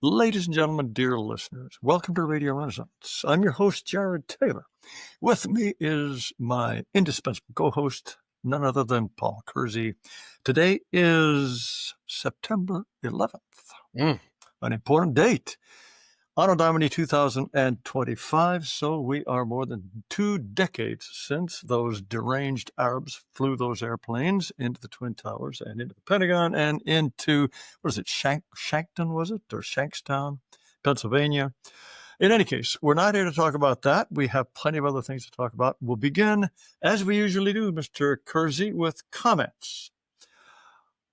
Ladies and gentlemen, dear listeners, welcome to Radio Renaissance. I'm your host, Jared Taylor. With me is my indispensable co-host, none other than Paul Kersey. Today is September 11th, an important date. Anno Domini 2025, so we are more than 2 decades since those deranged Arabs flew those airplanes into the Twin Towers and into the Pentagon and into, what is it, Shankton, was it? Or Shankstown, Pennsylvania. In any case, we're not here to talk about that. We have plenty of other things to talk about. We'll begin, as we usually do, Mr. Kersey, with comments.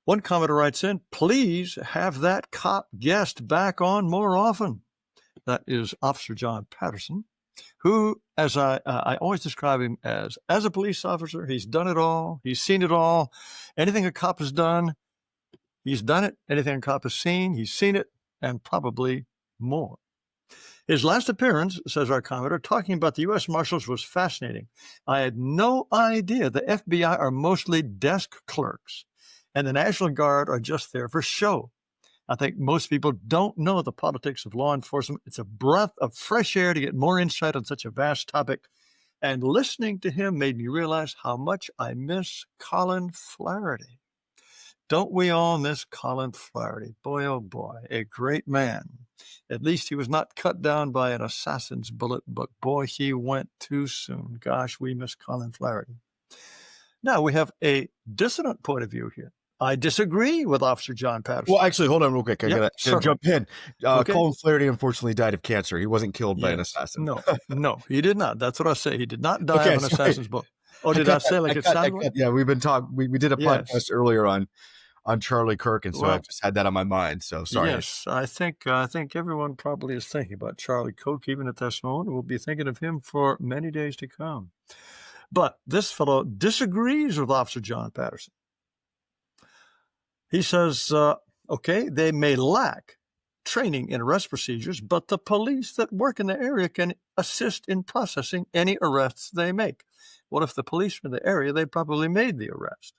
One commenter writes in, please have that cop guest back on more often. That is Officer John Patterson, who, as I always describe him as a police officer, he's done it all. He's seen it all. Anything a cop has done, he's done it. Anything a cop has seen, he's seen it, and probably more. His last appearance, says our commenter, talking about the U.S. Marshals was fascinating. I had no idea the FBI are mostly desk clerks, and the National Guard are just there for show. I think most people don't know the politics of law enforcement. It's a breath of fresh air to get more insight on such a vast topic. And listening to him made me realize how much I miss Colin Flaherty. Don't we all miss Colin Flaherty? Boy, oh boy, a great man. At least he was not cut down by an assassin's bullet, but boy, he went too soon. Gosh, we miss Colin Flaherty. Now we have a dissonant point of view here. I disagree with Officer John Patterson. Well, actually, hold on real quick. I gotta jump in. Okay. Colin Flaherty unfortunately died of cancer. He wasn't killed by an assassin. No, he did not. That's what I say. He did not die of an assassin's bullet. Oh, did I say like it sounded like? Yeah, we've been talking. We did a podcast earlier on Charlie Kirk, and so I just had that on my mind. So sorry. Yes, I think everyone probably is thinking about Charlie Kirk, even at this moment. We'll be thinking of him for many days to come. But this fellow disagrees with Officer John Patterson. He says, okay, they may lack training in arrest procedures, but the police that work in the area can assist in processing any arrests they make. What if the police were in the area? They probably made the arrest.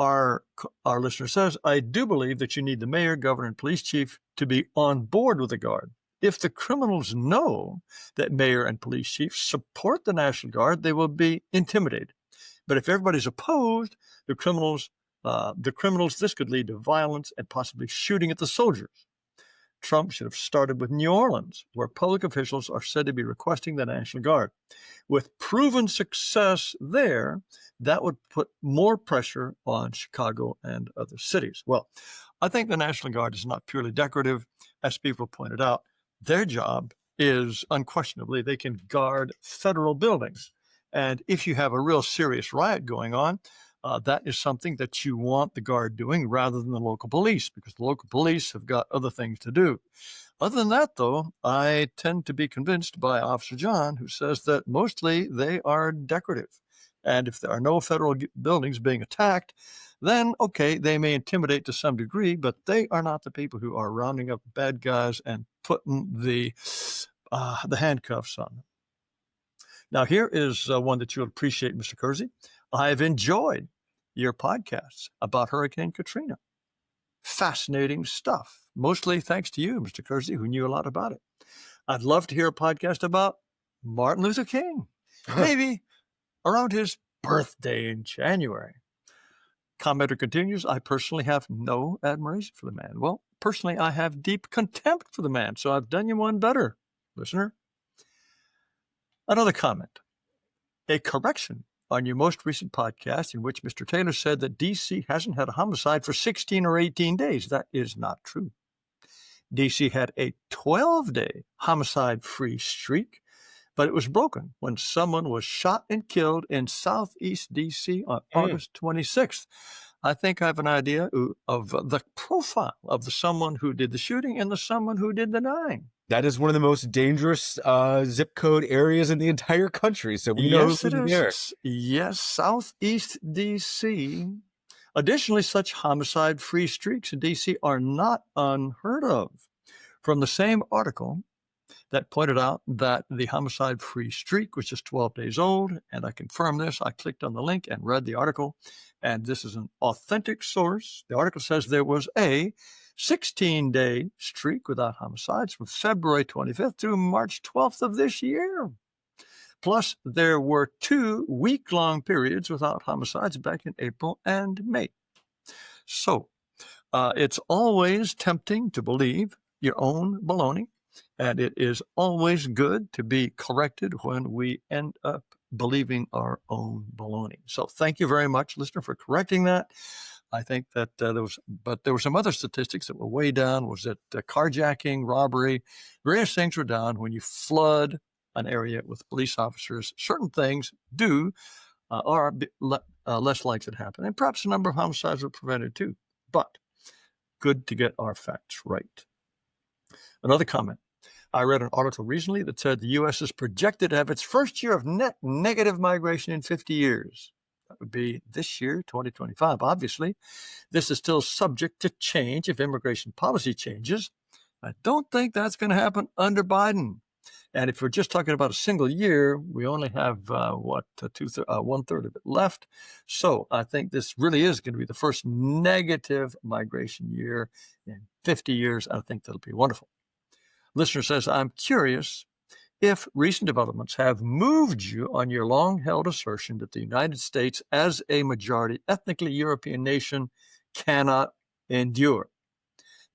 Our listener says, I do believe that you need the mayor, governor, and police chief to be on board with the Guard. If the criminals know that mayor and police chief support the National Guard, they will be intimidated. But if everybody's opposed, the criminals, this could lead to violence and possibly shooting at the soldiers. Trump should have started with New Orleans, where public officials are said to be requesting the National Guard. With proven success there, that would put more pressure on Chicago and other cities. Well, I think the National Guard is not purely decorative. As people pointed out, their job is unquestionably they can guard federal buildings. And if you have a real serious riot going on, that is something that you want the Guard doing rather than the local police, because the local police have got other things to do. Other than that, though, I tend to be convinced by Officer John, who says that mostly they are decorative. And if there are no federal buildings being attacked, then, okay, they may intimidate to some degree, but they are not the people who are rounding up bad guys and putting the handcuffs on them. Now, here is one that you'll appreciate, Mr. Kersey. I've enjoyed your podcasts about Hurricane Katrina. Fascinating stuff. Mostly thanks to you, Mr. Kersey, who knew a lot about it. I'd love to hear a podcast about Martin Luther King, maybe around his birthday in January. Commenter continues, I personally have no admiration for the man. Well, personally, I have deep contempt for the man, so I've done you one better, listener. Another comment. A correction on your most recent podcast in which Mr. Taylor said that D.C. hasn't had a homicide for 16 or 18 days. That is not true. D.C. had a 12-day homicide-free streak, but it was broken when someone was shot and killed in southeast D.C. on August 26th. I think I have an idea of the profile of the someone who did the shooting and the someone who did the dying. That is one of the most dangerous zip code areas in the entire country. So we know who's there. Yes, southeast D.C. Additionally, such homicide-free streaks in D.C. are not unheard of. From the same article that pointed out that the homicide-free streak was just 12 days old, and I confirm this. I clicked on the link and read the article, and this is an authentic source. The article says there was a 16-day streak without homicides from February 25th through March 12th of this year. Plus, there were 2 week-long periods without homicides back in April and May. So, it's always tempting to believe your own baloney, and it is always good to be corrected when we end up believing our own baloney. So thank you very much, listener, for correcting that. I think that there were some other statistics that were way down. Was it carjacking, robbery? Various things were down. When you flood an area with police officers, certain things are less likely to happen. And perhaps a number of homicides were prevented too. But good to get our facts right. Another comment. I read an article recently that said the U.S. is projected to have its first year of net negative migration in 50 years. That would be this year, 2025. Obviously, this is still subject to change if immigration policy changes. I don't think that's going to happen under Biden. And if we're just talking about a single year, we only have, 1/3 of it left. So I think this really is going to be the first negative migration year in 50 years. I think that'll be wonderful. Listener says, I'm curious if recent developments have moved you on your long-held assertion that the United States, as a majority ethnically European nation, cannot endure.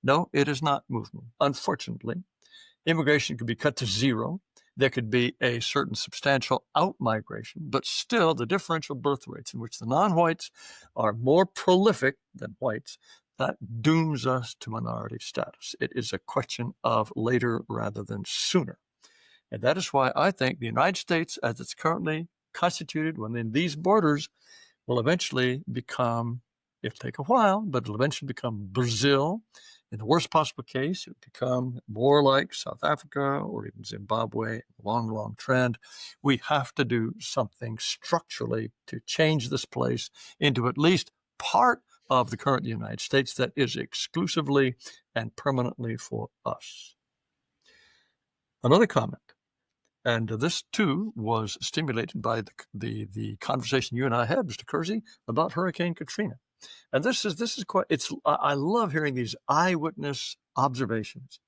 No, it has not moved me, unfortunately. Immigration could be cut to zero. There could be a certain substantial out-migration, but still the differential birth rates in which the non-whites are more prolific than whites, that dooms us to minority status. It is a question of later rather than sooner. And that is why I think the United States, as it's currently constituted within these borders, will eventually become, it'll take a while, but it'll eventually become Brazil. In the worst possible case, it would become more like South Africa or even Zimbabwe, long, long trend. We have to do something structurally to change this place into at least part of the current United States that is exclusively and permanently for us. Another comment, and this too was stimulated by the conversation you and I had, Mr. Kersey, about Hurricane Katrina. And this is quite, I love hearing these eyewitness observations.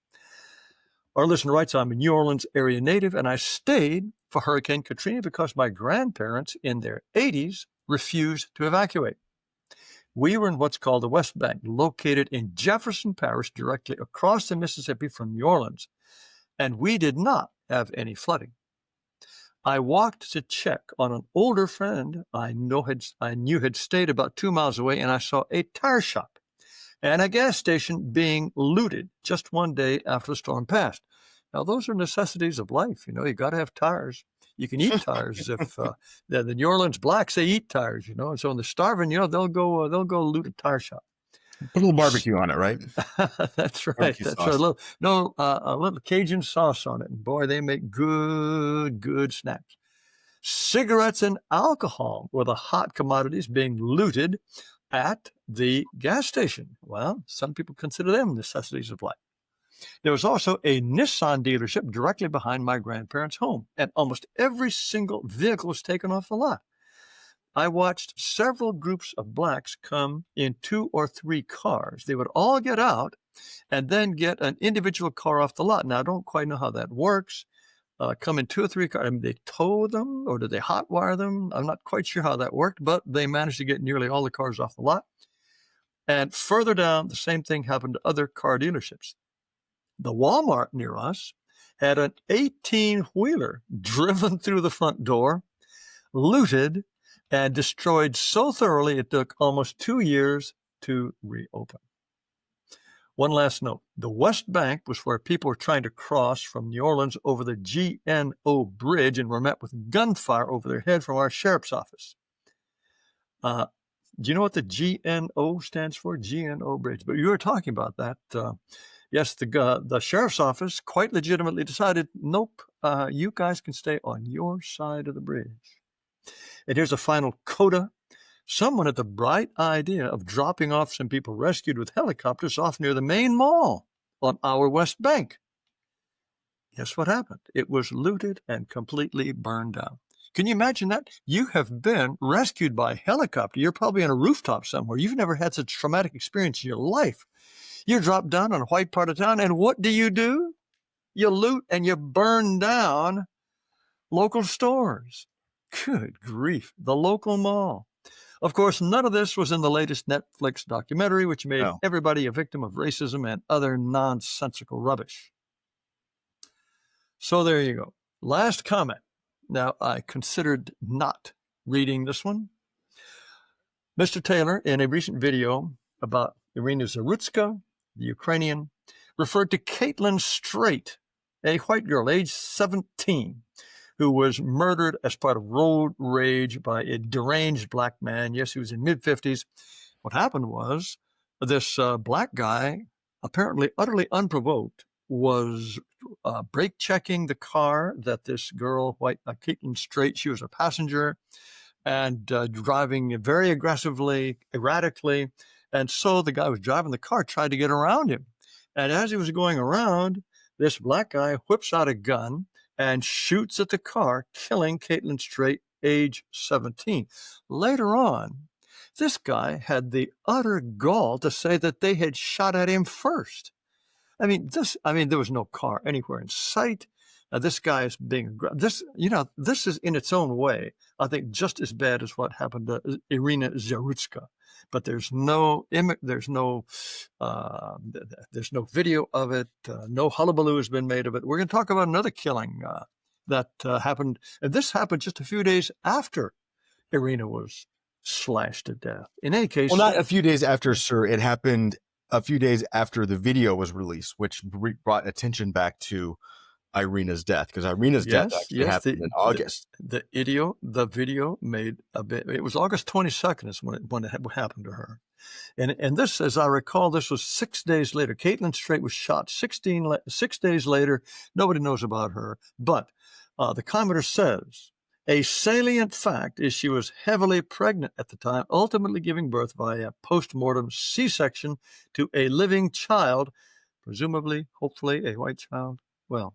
Our listener writes, I'm a New Orleans area native, and I stayed for Hurricane Katrina because my grandparents in their 80s refused to evacuate. We were in what's called the West Bank, located in Jefferson Parish, directly across the Mississippi from New Orleans, and we did not have any flooding. I walked to check on an older friend I knew had stayed about 2 miles away, and I saw a tire shop and a gas station being looted just one day after the storm passed. Now, those are necessities of life. You got to have tires. You can eat tires. If the New Orleans blacks, they eat tires. And so when they're starving, they'll go loot a tire shop. Put a little barbecue on it, right? That's right. Barbecue that's sauce. Right. A little Cajun sauce on it. And boy, they make good snacks. Cigarettes and alcohol were the hot commodities being looted at the gas station. Well, some people consider them necessities of life. There was also a Nissan dealership directly behind my grandparents' home, and almost every single vehicle was taken off the lot. I watched several groups of blacks come in 2 or 3 cars. They would all get out and then get an individual car off the lot. Now, I don't quite know how that works. Come in 2 or 3 cars. I mean, they tow them or did they hotwire them? I'm not quite sure how that worked, but they managed to get nearly all the cars off the lot. And further down, the same thing happened to other car dealerships. The Walmart near us had an 18-wheeler driven through the front door, looted, and destroyed so thoroughly it took almost 2 years to reopen. One last note. The West Bank was where people were trying to cross from New Orleans over the GNO Bridge and were met with gunfire over their head from our sheriff's office. Do you know what the GNO stands for? GNO Bridge. But you were talking about that. Yes, the sheriff's office quite legitimately decided, nope, you guys can stay on your side of the bridge. And here's a final coda. Someone had the bright idea of dropping off some people rescued with helicopters off near the main mall on our West Bank. Guess what happened? It was looted and completely burned down. Can you imagine that? You have been rescued by helicopter. You're probably on a rooftop somewhere. You've never had such a traumatic experience in your life. You drop down on a white part of town, and what do? You loot and you burn down local stores. Good grief, the local mall. Of course, none of this was in the latest Netflix documentary, which made No. everybody a victim of racism and other nonsensical rubbish. So there you go. Last comment. Now, I considered not reading this one. Mr. Taylor, in a recent video about Irina Zarutska, the Ukrainian, referred to Caitlin Strait, a white girl, age 17, who was murdered as part of road rage by a deranged black man. Yes, he was in mid-50s. What happened was this black guy, apparently utterly unprovoked, was brake checking the car that this girl, Caitlin Strait, she was a passenger, and driving very aggressively, erratically. And so the guy who was driving the car tried to get around him. And as he was going around, this black guy whips out a gun and shoots at the car, killing Caitlin Strait, age 17. Later on, this guy had the utter gall to say that they had shot at him first. There was no car anywhere in sight. This guy is being this is in its own way, I think, just as bad as what happened to Irina Zarutska. But there's no video of it. No hullabaloo has been made of it. We're going to talk about another killing that happened, and this happened just a few days after Irina was slashed to death. In any case, well, not a few days after, sir. It happened a few days after the video was released, which brought attention back to Irina's death, because Irina's death actually happened in August. The video made a bit. It was August 22nd is when it happened to her, and this, as I recall, this was 6 days later. Caitlin Strait was shot 6 days later. Nobody knows about her, but the commenter says a salient fact is she was heavily pregnant at the time, ultimately giving birth via post-mortem C-section to a living child, presumably, hopefully, a white child. Well,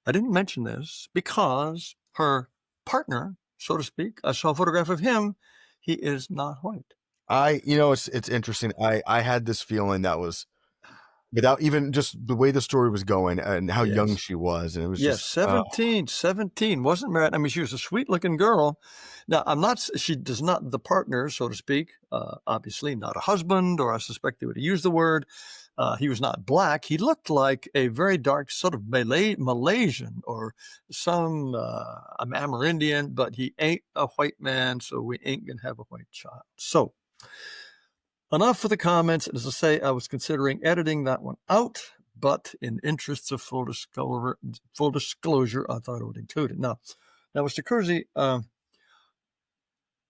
I didn't mention this because her partner, so to speak, I saw a photograph of him. He is not white. It's interesting. I had this feeling that was, without even just the way the story was going and how young she was. And it was just 17, wasn't married. I mean, she was a sweet looking girl. Now, she does not, the partner, so to speak, obviously not a husband, or I suspect they would use the word. He was not black. He looked like a very dark sort of Malaysian or some Amerindian, but he ain't a white man, so we ain't going to have a white child. So, enough for the comments. As I say, I was considering editing that one out, but in interests of full disclosure, I thought I would include it. Now, Mr. Kersey,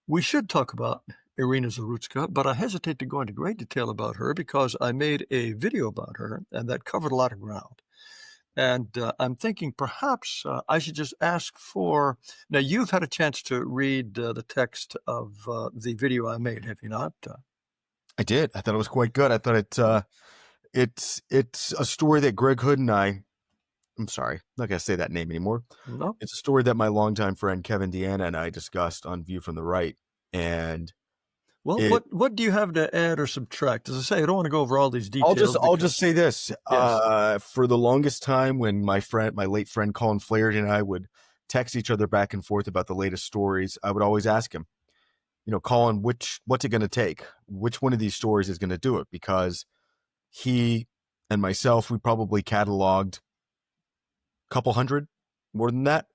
we should talk about Irina Zarutska, but I hesitate to go into great detail about her because I made a video about her, and that covered a lot of ground. And I'm thinking perhaps I should just ask for... Now, you've had a chance to read the text of the video I made, have you not? I did. I thought it was quite good. I thought it's a story that Greg Hood and I'm sorry, I'm not going to say that name anymore. No. It's a story that my longtime friend Kevin Deanna and I discussed on View from the Right. And what do you have to add or subtract? As I say, I don't want to go over all these details. I'll just say this. Yes. For the longest time, when my late friend Colin Flaherty and I would text each other back and forth about the latest stories, I would always ask him, Colin, what's it going to take? Which one of these stories is going to do it? Because he and myself, we probably cataloged a couple hundred, more than that,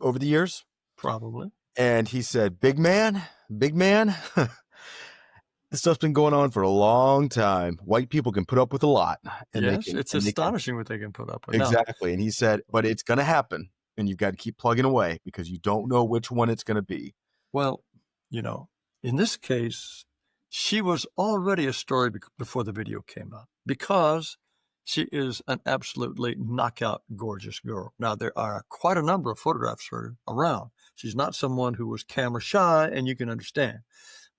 over the years. Probably. And he said, big man, this stuff's been going on for a long time. White people can put up with a lot. And yes, it's astonishing what they can put up with. Exactly. And he said, but it's going to happen. And you've got to keep plugging away because you don't know which one it's going to be. Well, in this case, she was already a story before the video came out because she is an absolutely knockout gorgeous girl. Now, there are quite a number of photographs of her around. She's not someone who was camera shy, and you can understand.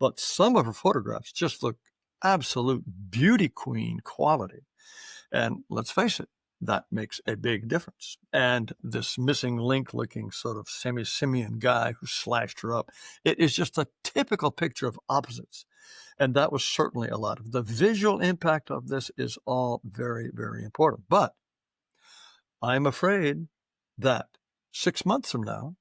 But some of her photographs just look absolute beauty queen quality. And let's face it, that makes a big difference. And this missing link looking sort of semi-simian guy who slashed her up, it is just a typical picture of opposites. And that was certainly a lot of the visual impact of this is all very, very important. But I'm afraid that 6 months from now,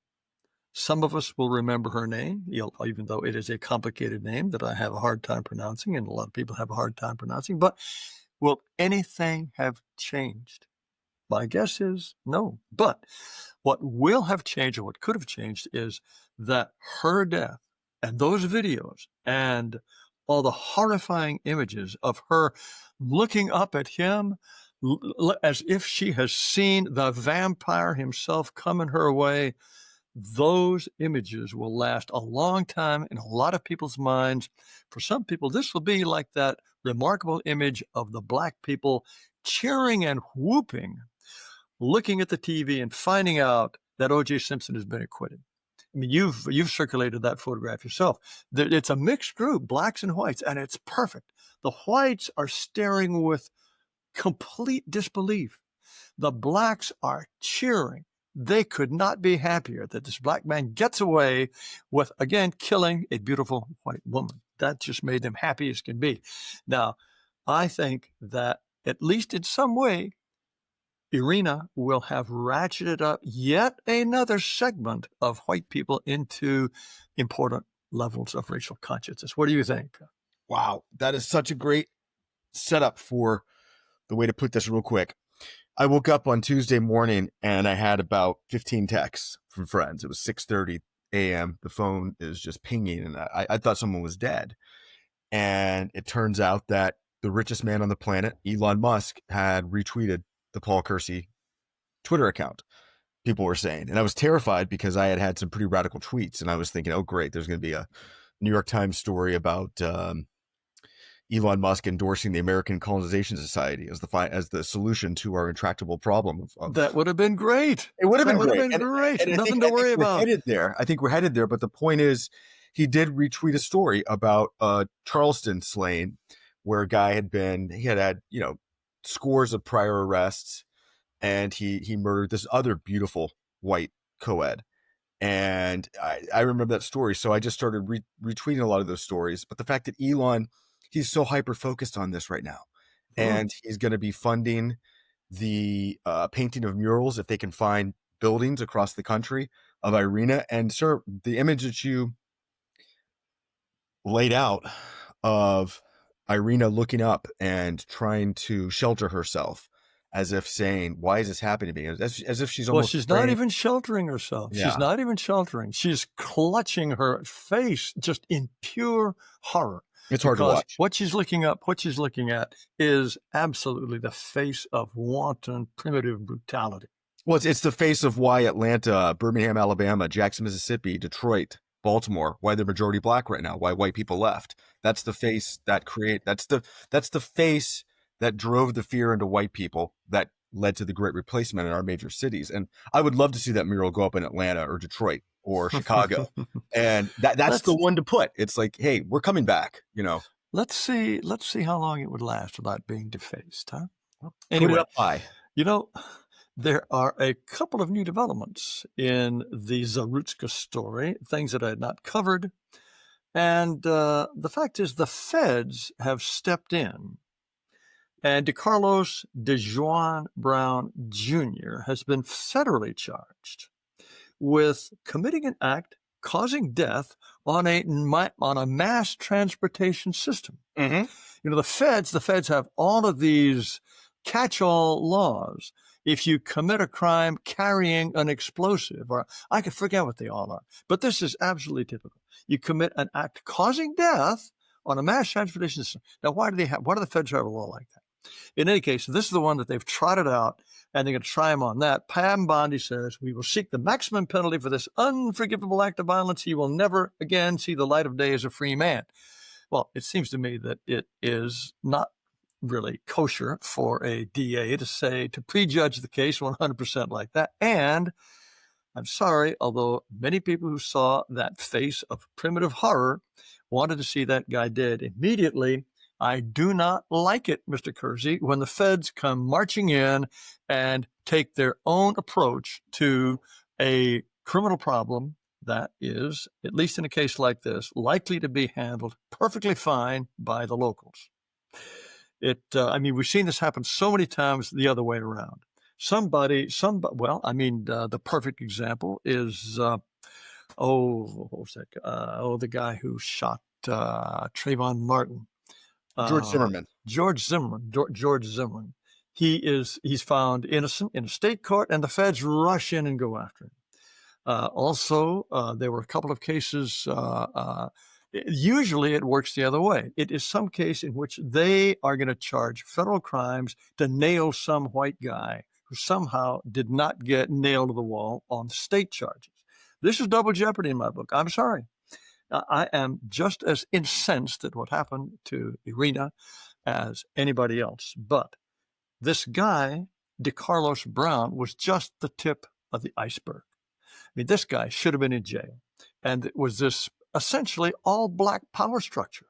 some of us will remember her name, even though it is a complicated name that I have a hard time pronouncing, and a lot of people have a hard time pronouncing. But will anything have changed? My guess is no. But what will have changed, or what could have changed, is that her death and those videos and all the horrifying images of her looking up at him as if she has seen the vampire himself coming her way, those images will last a long time in a lot of people's minds. For some people, this will be like that remarkable image of the black people cheering and whooping, looking at the TV and finding out that O.J. Simpson has been acquitted. I mean, you've circulated that photograph yourself. It's a mixed group, blacks and whites, and it's perfect. The whites are staring with complete disbelief. The blacks are cheering. They could not be happier that this black man gets away with, again, killing a beautiful white woman. That just made them happy as can be. Now, I think that at least in some way, Irina will have ratcheted up yet another segment of white people into important levels of racial consciousness. What do you think? Wow, that is such a great setup for the way to put this real quick. I woke up on Tuesday morning and I had about 15 texts from friends. It was 6:30 a.m. The phone is just pinging, and I thought someone was dead. And it turns out that the richest man on the planet, Elon Musk, had retweeted the Paul Kersey Twitter account, people were saying. And I was terrified because I had some pretty radical tweets, and I was thinking, oh, great, there's going to be a New York Times story about Elon Musk endorsing the American Colonization Society as the solution to our intractable problem. That would have been great. It would have been great. And Nothing to worry about. I think we're headed there. But the point is, he did retweet a story about Charleston slaying, where a guy had scores of prior arrests, and he murdered this other beautiful white co-ed. And I remember that story. So I just started retweeting a lot of those stories. But the fact that Elon, he's so hyper-focused on this right now. And he's going to be funding the painting of murals if they can find buildings across the country of Irina. And sir, the image that you laid out of Irina looking up and trying to shelter herself, as if saying, why is this happening to me? As if she's almost... Well, she's not even sheltering herself. Yeah. She's not even sheltering. She's clutching her face just in pure horror. It's hard to watch. What she's looking at is absolutely the face of wanton, primitive brutality. Well, it's the face of why Atlanta, Birmingham, Alabama, Jackson, Mississippi, Detroit, Baltimore, why they're majority black right now, why white people left. That's the face that's the face that drove the fear into white people that led to the Great Replacement in our major cities. And I would love to see that mural go up in Atlanta or Detroit or Chicago. And that's the one to put. It's like, hey, we're coming back, Let's see how long it would last without being defaced, huh? Anyway, put it up high. There are a couple of new developments in the Zarutska story, things that I had not covered. And the fact is the feds have stepped in. And DeCarlos DeJuan Brown Jr. has been federally charged with committing an act causing death on a mass transportation system. Mm-hmm. The feds have all of these catch-all laws. If you commit a crime carrying an explosive, or I can forget what they all are, but this is absolutely typical. You commit an act causing death on a mass transportation system. Now, why do the feds have a law like that? In any case, this is the one that they've trotted out, and they're going to try him on that. Pam Bondi says, we will seek the maximum penalty for this unforgivable act of violence. He will never again see the light of day as a free man. Well, it seems to me that it is not really kosher for a DA to prejudge the case 100% like that. And I'm sorry, although many people who saw that face of primitive horror wanted to see that guy dead immediately. I do not like it, Mr. Kersey, when the feds come marching in and take their own approach to a criminal problem that is, at least in a case like this, likely to be handled perfectly fine by the locals. I mean, we've seen this happen so many times the other way around. The perfect example is, what was that? The guy who shot Trayvon Martin. George Zimmerman. George Zimmerman. He's found innocent in a state court, and the feds rush in and go after him. There were a couple of cases. Usually it works the other way. It is some case in which they are going to charge federal crimes to nail some white guy who somehow did not get nailed to the wall on state charges. This is double jeopardy in my book. I'm sorry. I am just as incensed at what happened to Irina as anybody else. But this guy, DeCarlos Brown, was just the tip of the iceberg. I mean, this guy should have been in jail. And it was this essentially all-black power structure.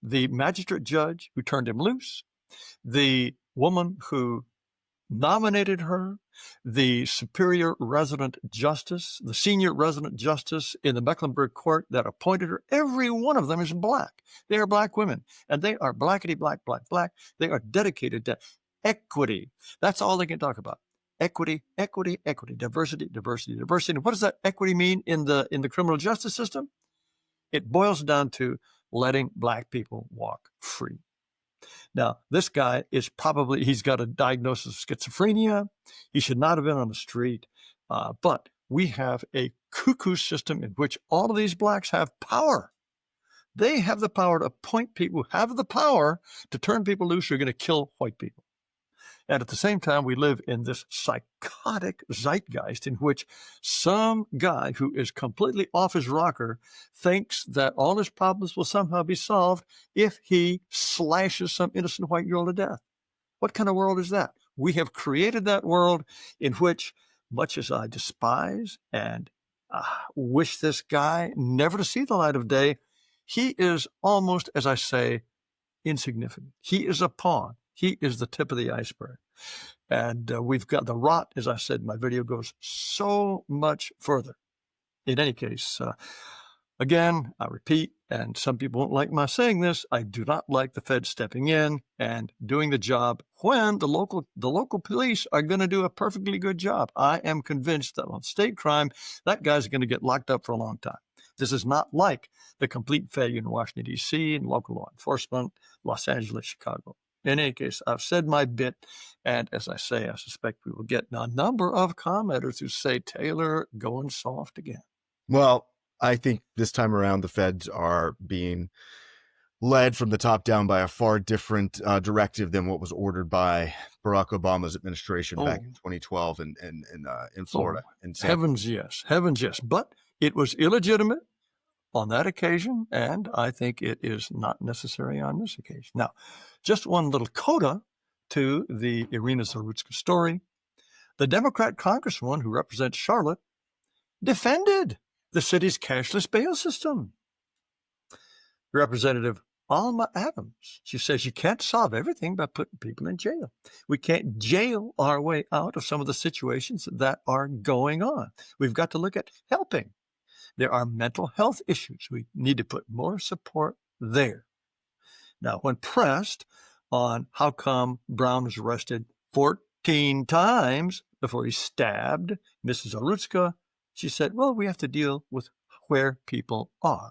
The magistrate judge who turned him loose, the woman who nominated her, the superior resident justice, the senior resident justice in the Mecklenburg court that appointed her, every one of them is black. They are black women, and they are blackety black, black, black. They are dedicated to equity. That's all they can talk about. Equity, equity, equity, diversity, diversity, diversity. And what does that equity mean in the criminal justice system? It boils down to letting black people walk free. Now, this guy he's got a diagnosis of schizophrenia. He should not have been on the street. But we have a cuckoo system in which all of these blacks have power. They have the power to appoint people who have the power to turn people loose who are going to kill white people. And at the same time, we live in this psychotic zeitgeist in which some guy who is completely off his rocker thinks that all his problems will somehow be solved if he slashes some innocent white girl to death. What kind of world is that? We have created that world in which, much as I despise and wish this guy never to see the light of day, he is almost, as I say, insignificant. He is a pawn. He is the tip of the iceberg. And we've got the rot, as I said in my video, goes so much further. In any case, again, I repeat, and some people won't like my saying this, I do not like the Fed stepping in and doing the job when the local police are going to do a perfectly good job. I am convinced that on state crime, that guy's going to get locked up for a long time. This is not like the complete failure in Washington, D.C. and local law enforcement, Los Angeles, Chicago. In any case, I've said my bit, and as I say, I suspect we will get a number of commenters who say, Taylor, going soft again. Well, I think this time around the feds are being led from the top down by a far different directive than what was ordered by Barack Obama's administration back in 2012 in Florida. Heavens, yes. Heavens, yes. But it was illegitimate on that occasion, and I think it is not necessary on this occasion. Now, just one little coda to the Irina Zarutska story. The Democrat congresswoman who represents Charlotte defended the city's cashless bail system. Representative Alma Adams, she says you can't solve everything by putting people in jail. We can't jail our way out of some of the situations that are going on. We've got to look at helping. There are mental health issues. We need to put more support there. Now, when pressed on how come Brown was arrested 14 times before he stabbed Mrs. Zarutska, she said, well, we have to deal with where people are.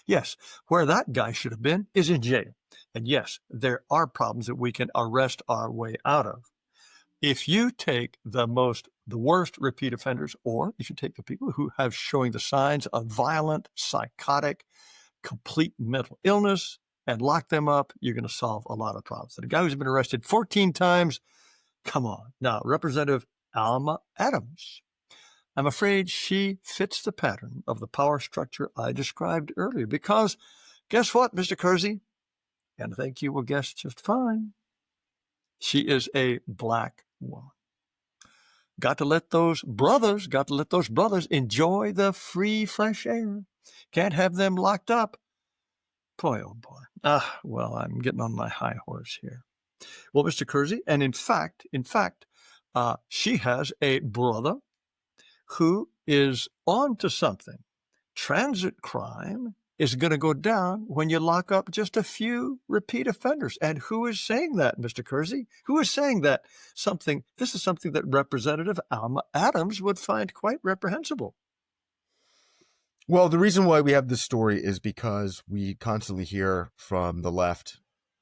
Yes, where that guy should have been is in jail. And yes, there are problems that we can arrest our way out of. If you take the worst repeat offenders, or if you take the people who have showing the signs of violent, psychotic, complete mental illness and lock them up, you're going to solve a lot of problems. And a guy who's been arrested 14 times, come on. Now, Representative Alma Adams, I'm afraid she fits the pattern of the power structure I described earlier because guess what, Mr. Kersey? And I think you will guess just fine. She is a black woman. Got to let those brothers enjoy the free, fresh air. Can't have them locked up. Boy, oh boy. Well, I'm getting on my high horse here. Well, Mr. Kersey, and in fact, she has a brother who is on to something. Transit crime is going to go down when you lock up just a few repeat offenders. And who is saying that, Mr. Kersey? Who is saying that this is something that Representative Alma Adams would find quite reprehensible? Well, the reason why we have this story is because we constantly hear from the left,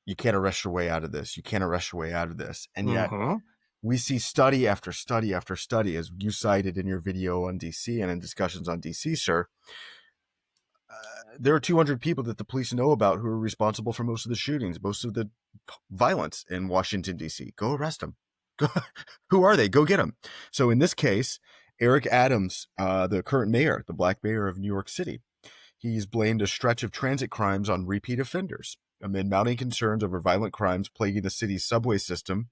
you can't arrest your way out of this. You can't arrest your way out of this. And yet we see study after study after study, as you cited in your video on DC and in discussions on DC, sir. There are 200 people that the police know about who are responsible for most of the shootings, most of the violence in Washington, D.C. Go arrest them. Who are they? Go get them. So in this case, Eric Adams, the current mayor, the black mayor of New York City, he's blamed a stretch of transit crimes on repeat offenders amid mounting concerns over violent crimes plaguing the city's subway system,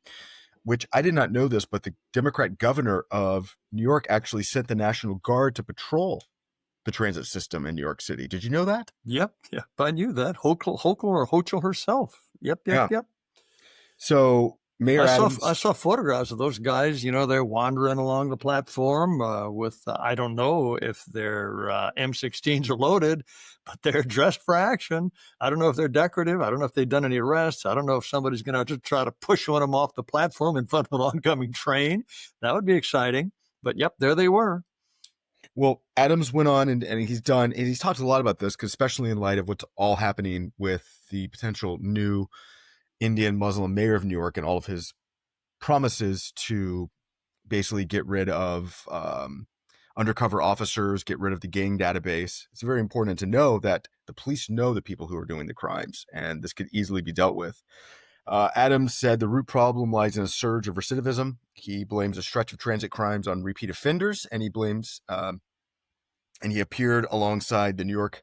which I did not know this, but the Democrat governor of New York actually sent the National Guard to patrol the transit system in New York City. Did you know that? Yep. I knew that. Hochul herself. Yep. So Mayor Adams, I saw photographs of those guys. They're wandering along the platform with, I don't know if their M16s are loaded, but they're dressed for action. I don't know if they're decorative. I don't know if they've done any arrests. I don't know if somebody's going to just try to push one of them off the platform in front of an oncoming train. That would be exciting. But yep, there they were. Well, Adams went on and he's talked a lot about this, because especially in light of what's all happening with the potential new Indian Muslim mayor of New York and all of his promises to basically get rid of undercover officers, get rid of the gang database. It's very important to know that the police know the people who are doing the crimes, and this could easily be dealt with. Adams said the root problem lies in a surge of recidivism. He blames a stretch of transit crimes on repeat offenders, and he blames, and he appeared alongside the New York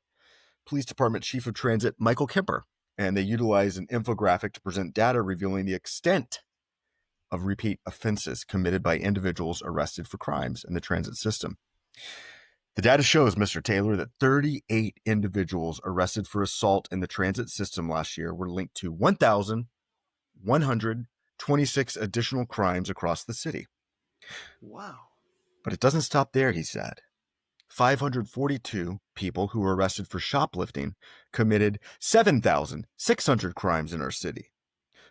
Police Department Chief of Transit, Michael Kemper, and they utilized an infographic to present data revealing the extent of repeat offenses committed by individuals arrested for crimes in the transit system. The data shows, Mr. Taylor, that 38 individuals arrested for assault in the transit system last year were linked to 1,126 additional crimes across the city. Wow. But it doesn't stop there, he said. 542 people who were arrested for shoplifting committed 7,600 crimes in our city.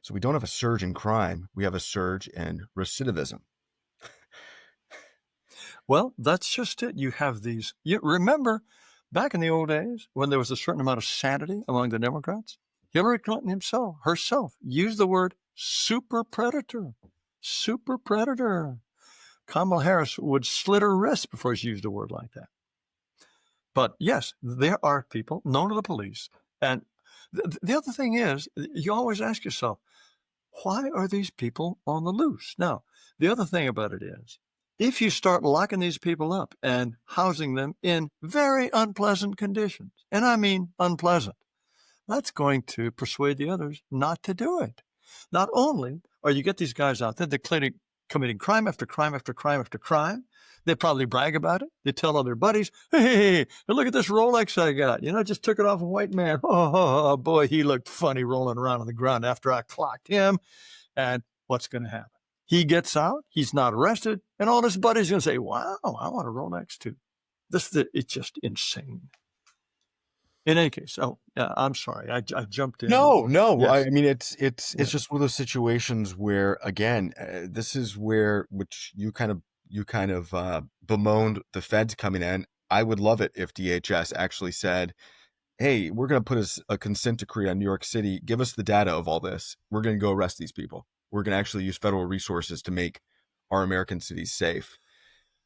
So we don't have a surge in crime. We have a surge in recidivism. Well, that's just it. You have these. You remember back in the old days when there was a certain amount of sanity among the Democrats? Hillary Clinton herself used the word super predator. Super predator. Kamala Harris would slit her wrist before she used a word like that. But yes, there are people known to the police. And the other thing is, you always ask yourself, why are these people on the loose? Now, the other thing about it is, if you start locking these people up and housing them in very unpleasant conditions, and I mean unpleasant, that's going to persuade the others not to do it. Not only are you get these guys out there, they're committing crime after crime after crime after crime. They probably brag about it. They tell other buddies, hey, look at this Rolex I got. Just took it off a white man. Oh, boy, he looked funny rolling around on the ground after I clocked him. And what's going to happen? He gets out. He's not arrested. And all his buddies are going to say, wow, I want a Rolex too. It's just insane. In any case, I'm sorry, I jumped in. No. Yes. I mean, it's just one of those situations where, again, this is where which you kind of bemoaned the feds coming in. I would love it if DHS actually said, "Hey, we're going to put a consent decree on New York City. Give us the data of all this. We're going to go arrest these people. We're going to actually use federal resources to make our American cities safe."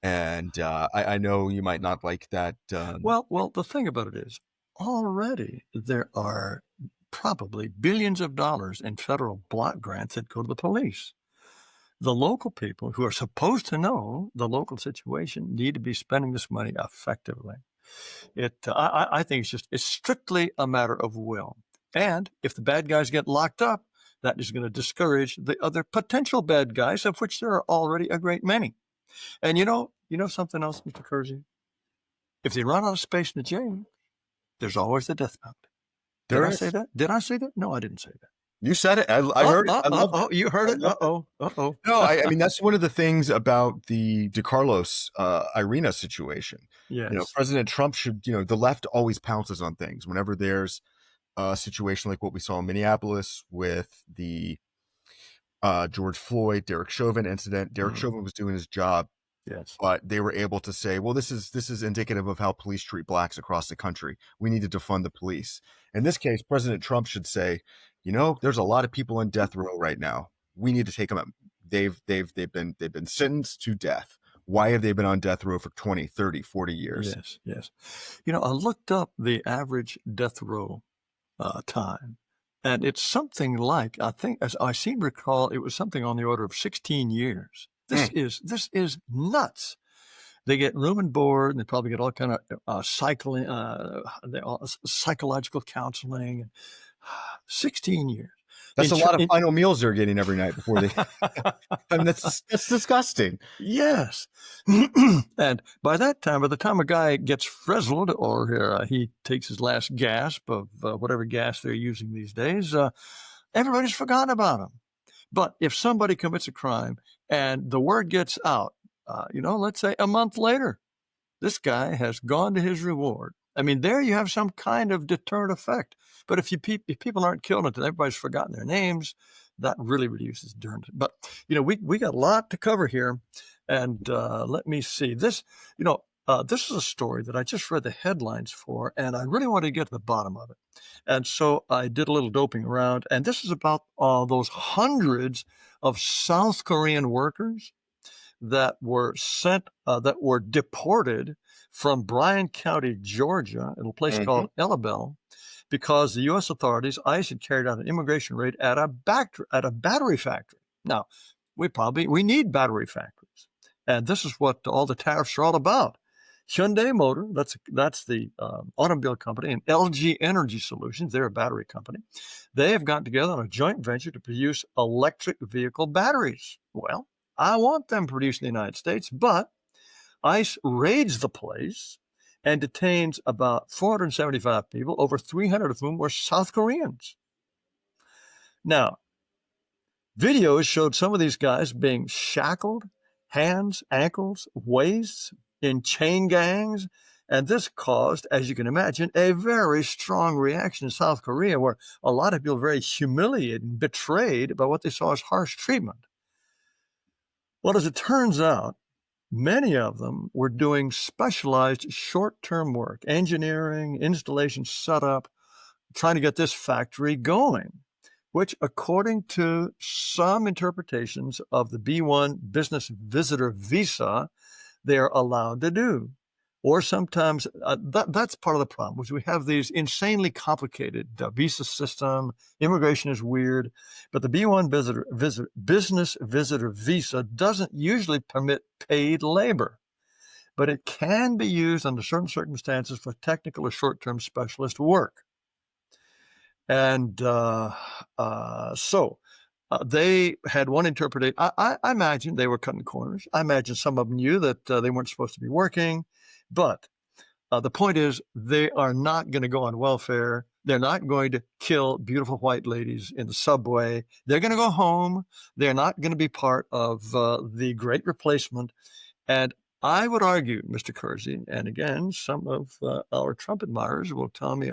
And I know you might not like that. Well, the thing about it is, already there are probably billions of dollars in federal block grants that go to the police. The local people who are supposed to know the local situation need to be spending this money effectively. I think it's strictly a matter of will. And if the bad guys get locked up, that is going to discourage the other potential bad guys, of which there are already a great many. And you know something else, Mr. Kersey? If they run out of space in the jail, there's always the death penalty. Did I say that? No, I didn't say that. You said it. I Oh, heard it. oh, I oh, loved it. oh, you heard I it. loved it. Uh-oh, uh-oh. No, I mean that's one of the things about the DeCarlos Irina situation. Yes, President Trump should, the left always pounces on things whenever there's a situation like what we saw in Minneapolis with the George Floyd, Derek Chauvin incident. Derek mm, Chauvin was doing his job, yes, but they were able to say, well, this is indicative of how police treat blacks across the country. We need to defund the police. In this case, President Trump should say, there's a lot of people on death row right now. We need to take them out. They've been sentenced to death. Why have they been on death row for 20, 30, 40 years? yes, yes. I looked up the average death row time, and it's something like, I think, as I seem to recall, it was something on the order of 16 years. Mm. This is nuts. They get room and board, and they probably get all kind of psychological counseling. And 16 years. That's a lot of final meals they're getting every night before they. I mean, that's disgusting. Yes. And by the time a guy gets frizzled or he takes his last gasp of whatever gas they're using these days, everybody's forgotten about him. But if somebody commits a crime and the word gets out, let's say a month later, this guy has gone to his reward. I mean, there you have some kind of deterrent effect. But if people aren't killed until everybody's forgotten their names, that really reduces deterrent. But we got a lot to cover here, and let me see this. This is a story that I just read the headlines for, and I really wanted to get to the bottom of it. And so I did a little doping around, and this is about those hundreds of South Korean workers that were deported from Bryan County, Georgia, in a place called Ellabelle, because the U.S. authorities, ICE, had carried out an immigration raid at a battery factory. Now, we need battery factories, and this is what all the tariffs are all about. Hyundai Motor, that's the automobile company, and LG Energy Solutions, they're a battery company. They have gotten together on a joint venture to produce electric vehicle batteries. Well, I want them produced in the United States, but ICE raids the place and detains about 475 people, over 300 of whom were South Koreans. Now, videos showed some of these guys being shackled, hands, ankles, waists, in chain gangs, and this caused, as you can imagine, a very strong reaction in South Korea, where a lot of people were very humiliated and betrayed by what they saw as harsh treatment. Well, as it turns out, many of them were doing specialized short-term work, engineering, installation, setup, trying to get this factory going, which, according to some interpretations of the B-1 business visitor visa, they're allowed to do. Or sometimes that's part of the problem, which we have these insanely complicated visa system. Immigration is weird, but the B-1 business visitor visa doesn't usually permit paid labor, but it can be used under certain circumstances for technical or short-term specialist work. And so they had one interpretation. I imagine they were cutting corners. I imagine some of them knew that they weren't supposed to be working. But the point is, they are not going to go on welfare. They're not going to kill beautiful white ladies in the subway. They're going to go home. They're not going to be part of the great replacement. And I would argue, Mr. Kersey, and again, some of our Trump admirers will tell me,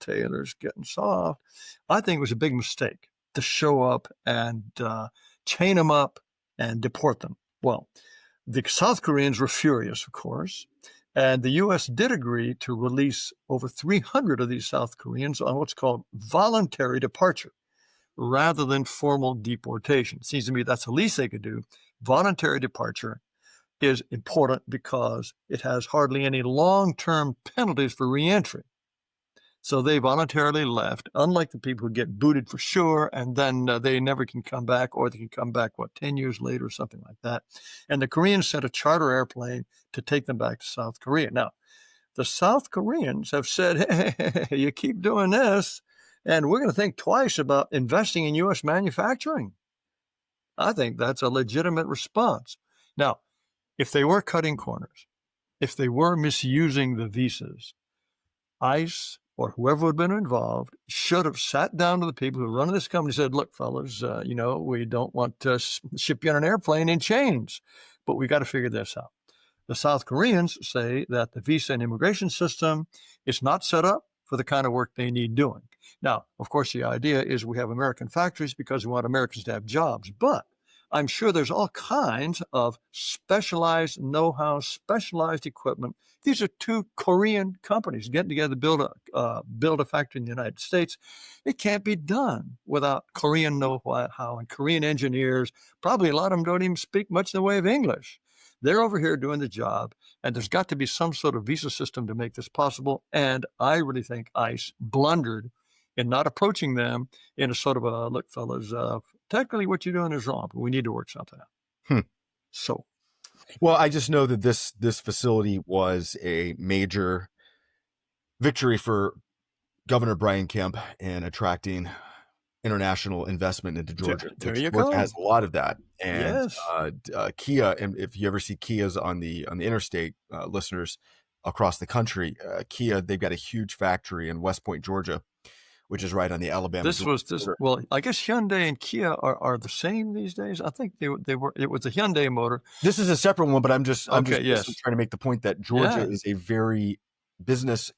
Taylor's getting soft. I think it was a big mistake to show up and chain them up and deport them. Well, the South Koreans were furious, of course, and the U.S. did agree to release over 300 of these South Koreans on what's called voluntary departure rather than formal deportation. It seems to me that's the least they could do. Voluntary departure is important because it has hardly any long-term penalties for reentry. So they voluntarily left, unlike the people who get booted for sure, and then they never can come back, or they can come back, 10 years later or something like that. And the Koreans sent a charter airplane to take them back to South Korea. Now, the South Koreans have said, hey, you keep doing this, and we're going to think twice about investing in U.S. manufacturing. I think that's a legitimate response. Now, if they were cutting corners, if they were misusing the visas, ICE or whoever had been involved should have sat down to the people who run this company and said, look, fellas, we don't want to ship you on an airplane in chains, but we got to figure this out. The South Koreans say that the visa and immigration system is not set up for the kind of work they need doing. Now, of course, the idea is we have American factories because we want Americans to have jobs, but I'm sure there's all kinds of specialized know-how, specialized equipment. These are two Korean companies getting together to build a factory in the United States. It can't be done without Korean know-how and Korean engineers. Probably a lot of them don't even speak much in the way of English. They're over here doing the job, and there's got to be some sort of visa system to make this possible. And I really think ICE blundered in not approaching them in a sort of a, look, fellas, technically what you're doing is wrong, but we need to work something out. So. Well, I just know that this facility was a major victory for Governor Brian Kemp in attracting international investment into Georgia. There you go. Georgia has a lot of that. And yes. Kia, and if you ever see Kias on the interstate, listeners across the country, Kia, they've got a huge factory in West Point, Georgia, which is right on the Alabama. Well, I guess Hyundai and Kia are the same these days. I think they were. It was a Hyundai motor. This is a separate one, but I'm just trying to make the point that Georgia is a very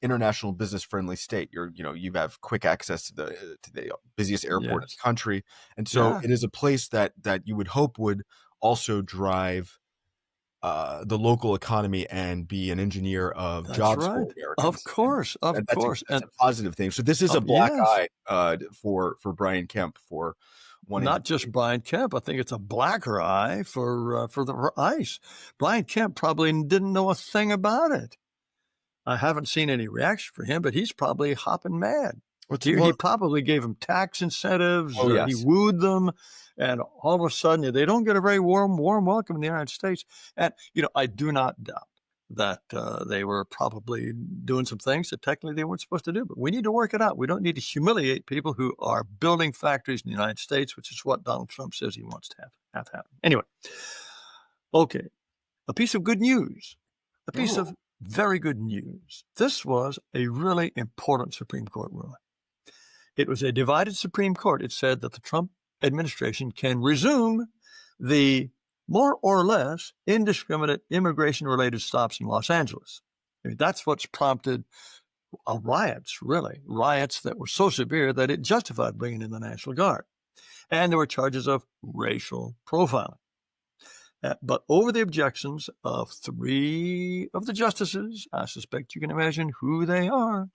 international business friendly state. You have quick access to the busiest airport in the country, and so it is a place that you would hope would also drive the local economy and be an engineer of jobs for Americans. Of course. That's a positive thing. So this is a black eye for Brian Kemp for wanting. Not just Brian Kemp. I think it's a blacker eye for the ICE. Brian Kemp probably didn't know a thing about it. I haven't seen any reaction for him, but he's probably hopping mad. He probably gave them tax incentives. He wooed them. And all of a sudden, they don't get a very warm welcome in the United States. And, I do not doubt that they were probably doing some things that technically they weren't supposed to do. But we need to work it out. We don't need to humiliate people who are building factories in the United States, which is what Donald Trump says he wants to have happen. Anyway, okay, a piece of good news, a piece of very good news. This was a really important Supreme Court ruling. It was a divided Supreme Court. It said that the Trump administration can resume the more or less indiscriminate immigration-related stops in Los Angeles. I mean, that's what's prompted riots that were so severe that it justified bringing in the National Guard. And there were charges of racial profiling. But over the objections of 3 of the justices, I suspect you can imagine who they are,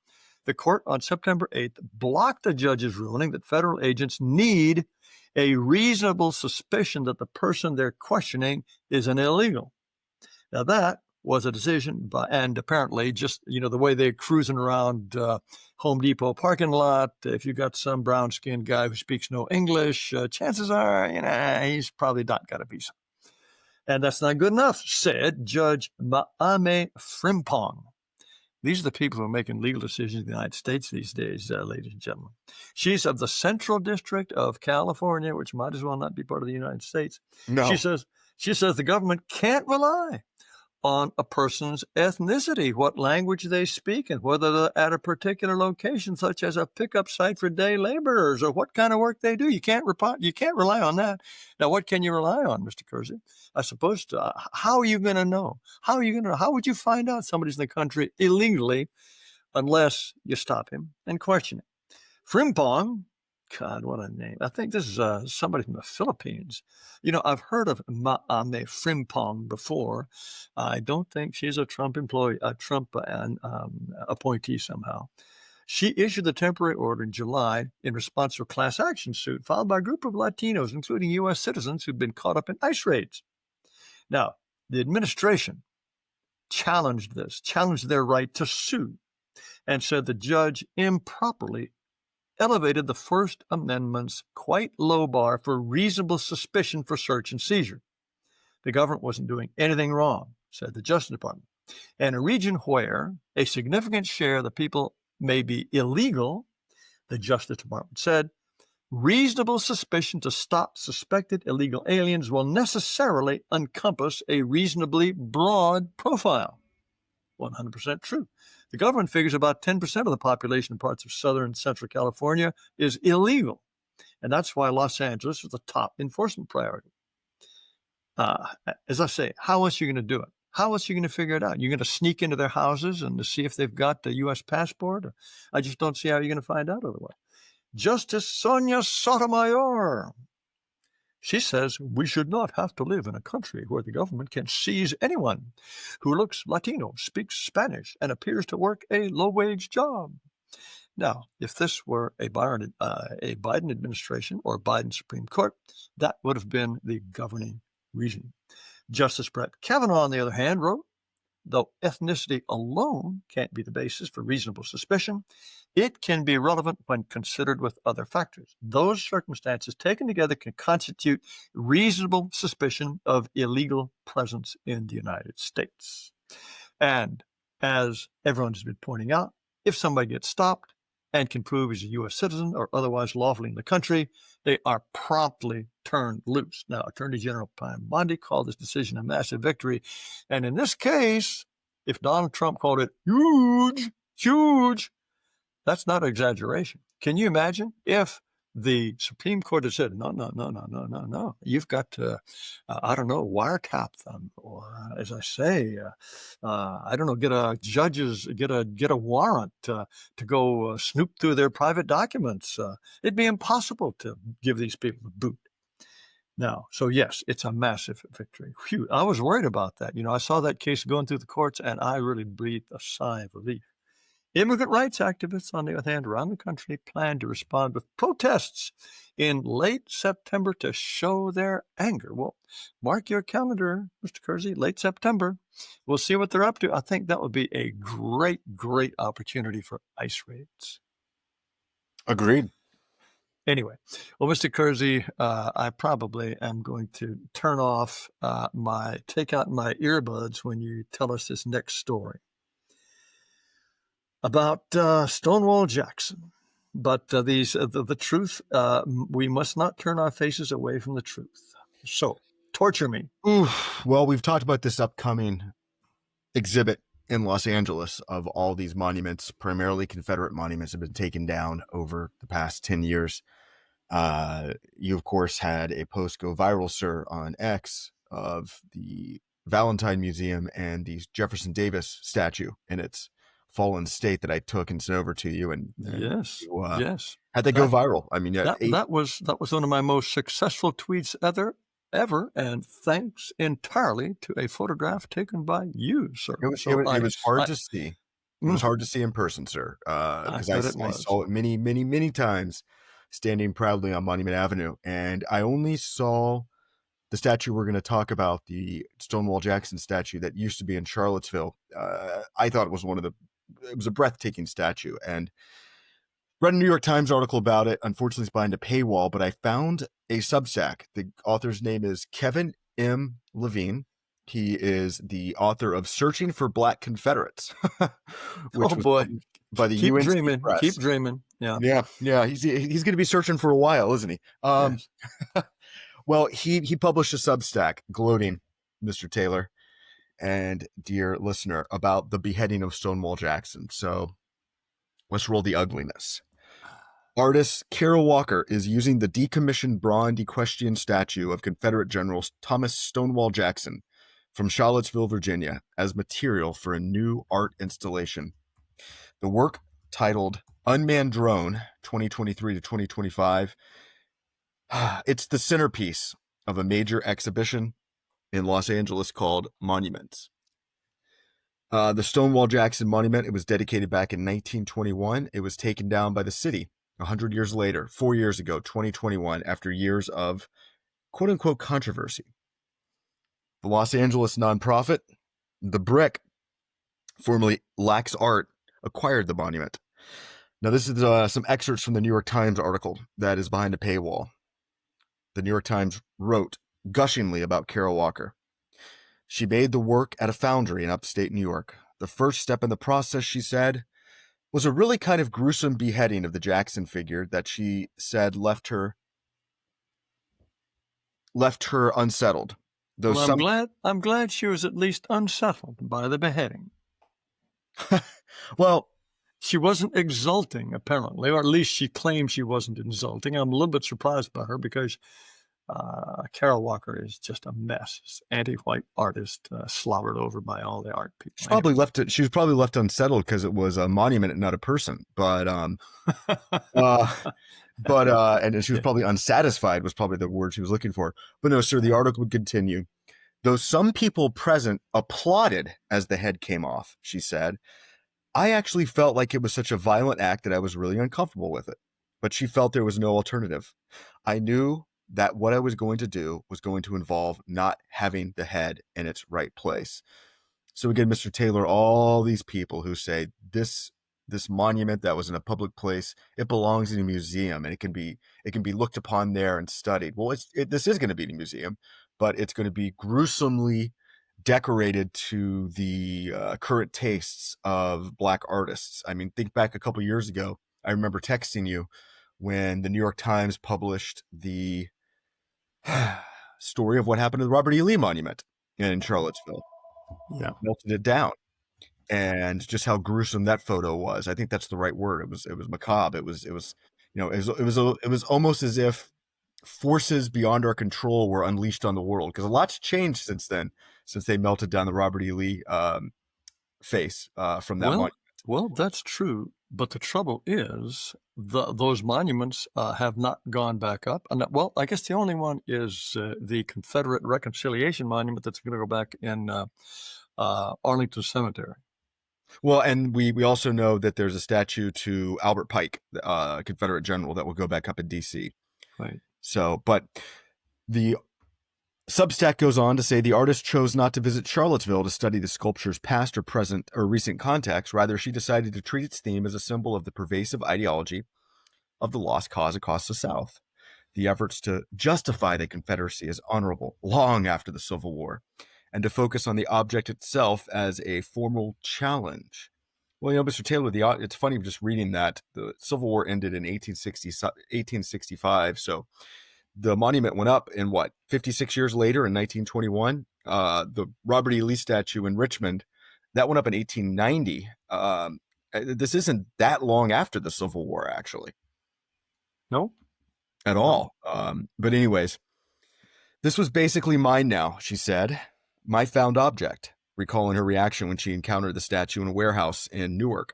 the court on September 8th blocked the judge's ruling that federal agents need a reasonable suspicion that the person they're questioning is an illegal. Now, that was a decision and apparently just, the way they're cruising around Home Depot parking lot, if you got some brown-skinned guy who speaks no English, chances are, he's probably not got a visa. And that's not good enough, said Judge Maame Frimpong. These are the people who are making legal decisions in the United States these days, ladies and gentlemen. She's of the Central District of California, which might as well not be part of the United States. No. She says the government can't rely on a person's ethnicity, what language they speak, and whether they're at a particular location, such as a pickup site for day laborers, or what kind of work they do. You can't rely on that. Now, what can you rely on, Mr. Kersey? I suppose how are you going to know? How would you find out somebody's in the country illegally unless you stop him and question him? Frimpong, God, what a name. I think this is somebody from the Philippines. I've heard of Maame Frimpong before. I don't think she's a Trump employee, a Trump appointee somehow. She issued the temporary order in July in response to a class action suit filed by a group of Latinos, including U.S. citizens who'd been caught up in ICE raids. Now, the administration challenged their right to sue, and said the judge improperly elevated the First Amendment's quite low bar for reasonable suspicion for search and seizure. The government wasn't doing anything wrong, said the Justice Department. In a region where a significant share of the people may be illegal, the Justice Department said, reasonable suspicion to stop suspected illegal aliens will necessarily encompass a reasonably broad profile. 100% true. The government figures about 10% of the population in parts of Southern and Central California is illegal. And that's why Los Angeles is the top enforcement priority. As I say, how else are you going to do it? How else are you going to figure it out? You're going to sneak into their houses and to see if they've got a U.S. passport? I just don't see how you're going to find out otherwise. Justice Sonia Sotomayor, she says we should not have to live in a country where the government can seize anyone who looks Latino, speaks Spanish, and appears to work a low-wage job. Now, if this were a Biden administration or Biden Supreme Court, that would have been the governing reason. Justice Brett Kavanaugh, on the other hand, wrote, though ethnicity alone can't be the basis for reasonable suspicion, it can be relevant when considered with other factors. Those circumstances taken together can constitute reasonable suspicion of illegal presence in the United States. And as everyone has been pointing out, if somebody gets stopped and can prove he's a U.S. citizen or otherwise lawfully in the country, they are promptly turned loose. Now, Attorney General Pam Bondi called this decision a massive victory. And in this case, if Donald Trump called it huge, that's not an exaggeration. Can you imagine if the Supreme Court had said, no, you've got to, wiretap them, or as I say, get a warrant to go snoop through their private documents. It'd be impossible to give these people a boot. Now, so yes, it's a massive victory. Phew, I was worried about that. I saw that case going through the courts, and I really breathed a sigh of relief. Immigrant rights activists, on the other hand, around the country plan to respond with protests in late September to show their anger. Well, mark your calendar, Mr. Kersey, late September. We'll see what they're up to. I think that would be a great opportunity for ICE raids. Agreed. Anyway, well, Mr. Kersey, I probably am going to take out my earbuds when you tell us this next story about Stonewall Jackson. But the truth, we must not turn our faces away from the truth. So, torture me. Well, we've talked about this upcoming exhibit in Los Angeles of all these monuments, primarily Confederate monuments, have been taken down over the past 10 years. You, of course, had a post go viral, sir, on X of the Valentine Museum and the Jefferson Davis statue in its fallen state that I took and sent over to you. And yes, had they go viral. I mean, that was one of my most successful tweets ever, and thanks entirely to a photograph taken by you, sir. It was hard to see. It was hard to see in person, sir, because I saw it many, many, many times standing proudly on Monument Avenue. And I only saw the statue we're going to talk about, the Stonewall Jackson statue that used to be in Charlottesville. I thought it was a breathtaking statue, and read a New York Times article about it. Unfortunately, it's behind a paywall, but I found a Substack. The author's name is Kevin M. Levine. He is the author of Searching for Black Confederates, which was published by the UNC Press. Keep dreaming. Yeah. He's going to be searching for a while, isn't he? Yes. Well, he published a Substack gloating, Mr. Taylor and dear listener, about the beheading of Stonewall Jackson. So let's roll the ugliness. Artist Carol Walker is using the decommissioned bronze equestrian statue of Confederate General Thomas Stonewall Jackson from Charlottesville, Virginia, as material for a new art installation. The work, titled Unmanned Drone 2023 to 2025, it's the centerpiece of a major exhibition in Los Angeles called Monuments. The Stonewall Jackson Monument, it was dedicated back in 1921. It was taken down by the city 100 years later, 4 years ago, 2021, after years of quote-unquote controversy. The Los Angeles nonprofit, The Brick, formerly Lax Art, acquired the monument. Now, this is some excerpts from the New York Times article that is behind a paywall. The New York Times wrote gushingly about Carol Walker. She made the work at a foundry in upstate New York. The first step in the process, she said, was a really kind of gruesome beheading of the Jackson figure that she said left her unsettled. I'm glad she was at least unsettled by the beheading. Well, She wasn't exulting, apparently, or at least she claimed she wasn't exulting. I'm a little bit surprised by her because Carol Walker is just a mess. Anti-white artist, slobbered over by all the art people. Anyway. she was probably left unsettled because it was a monument and not a person. Uh, and she was Yeah. probably unsatisfied was probably the word she was looking for. But no, sir, the article would continue. Though some people present applauded as the head came off, she said, I actually felt like it was such a violent act that I was really uncomfortable with it. But she felt there was no alternative. I knew that what I was going to do was going to involve not having the head in its right place. So again, Mr. Taylor, all these people who say this monument that was in a public place, it belongs in a museum and it can be looked upon there and studied. Well, this is going to be in a museum, but it's going to be gruesomely decorated to the current tastes of Black artists. I mean, think back a couple years ago. I remember texting you when the New York Times published the story of what happened to the Robert E. Lee Monument in Charlottesville. Yeah. Melted it down, and just how gruesome that photo was. I think that's the right word. It was macabre. It was it was almost as if forces beyond our control were unleashed on the world, because a lot's changed since then, since they melted down the Robert E. Lee face from that monument. Well, that's true. But the trouble is, those monuments have not gone back up. And well, I guess the only one is the Confederate Reconciliation Monument that's going to go back in Arlington Cemetery. Well, and we also know that there's a statue to Albert Pike, Confederate general, that will go back up in D.C. Right. So, but the Substack goes on to say the artist chose not to visit Charlottesville to study the sculpture's past or present or recent context. Rather, she decided to treat its theme as a symbol of the pervasive ideology of the lost cause across the South. The efforts to justify the Confederacy as honorable long after the Civil War, and to focus on the object itself as a formal challenge. Well, Mr. Taylor, it's funny just reading that the Civil War ended in 1865, so the monument went up in 56 years later in 1921. The Robert E. Lee statue in Richmond, that went up in 1890. This isn't that long after the Civil War, actually. No? At all. But anyways, this was basically mine now, she said. My found object, recalling her reaction when she encountered the statue in a warehouse in Newark.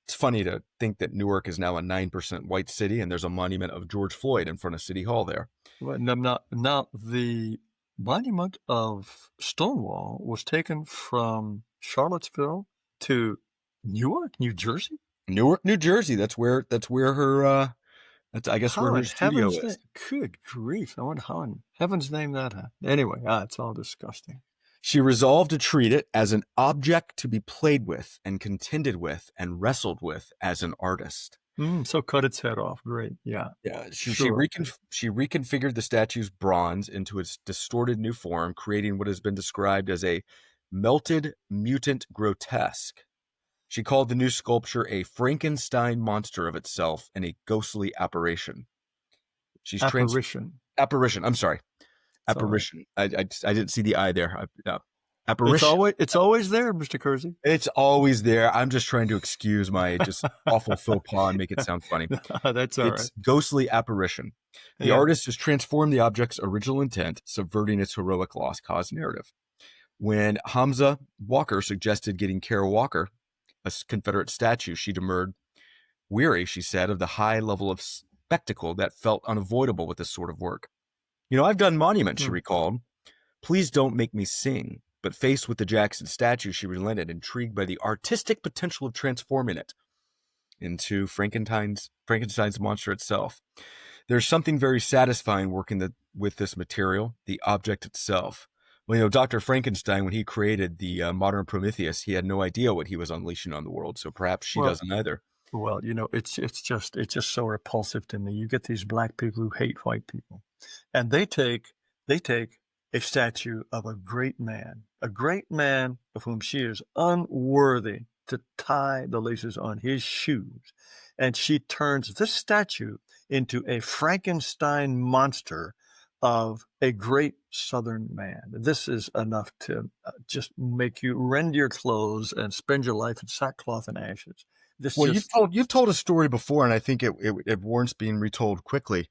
It's funny to think that Newark is now a 9% white city, and there's a monument of George Floyd in front of City Hall there. Well, now the monument of Stonewall was taken from Charlottesville to Newark, New Jersey? Newark, New Jersey. That's where her I guess where her studio is. Good grief. I wonder how in heaven's name that happened. Anyway, it's all disgusting. She resolved to treat it as an object to be played with and contended with and wrestled with as an artist. So cut its head off. Great. Yeah. Yeah. She reconfigured the statue's bronze into its distorted new form, creating what has been described as a melted mutant grotesque. She called the new sculpture a Frankenstein monster of itself and a ghostly apparition. Apparition. I'm sorry. Apparition. I didn't see the eye there. Apparition. It's always there, Mr. Kersey. It's always there. I'm just trying to excuse my just awful faux pas and make it sound funny. That's all right. It's ghostly apparition. The artist has transformed the object's original intent, subverting its heroic lost cause narrative. When Hamza Walker suggested getting Carol Walker a Confederate statue, she demurred. Weary, she said, of the high level of spectacle that felt unavoidable with this sort of work. I've done monuments, she recalled. Please don't make me sing. But faced with the Jackson statue, she relented, intrigued by the artistic potential of transforming it into Frankenstein's monster itself. There's something very satisfying working with this material, the object itself. Well, Dr. Frankenstein, when he created the modern Prometheus, he had no idea what he was unleashing on the world. So perhaps she doesn't either. Well, it's just so repulsive to me. You get these black people who hate white people, and they take a statue of a great man of whom she is unworthy to tie the laces on his shoes, and she turns this statue into a Frankenstein monster of a great Southern man. This is enough to just make you rend your clothes and spend your life in sackcloth and ashes. This Well, just, you've told a story before, and I think it warrants being retold quickly,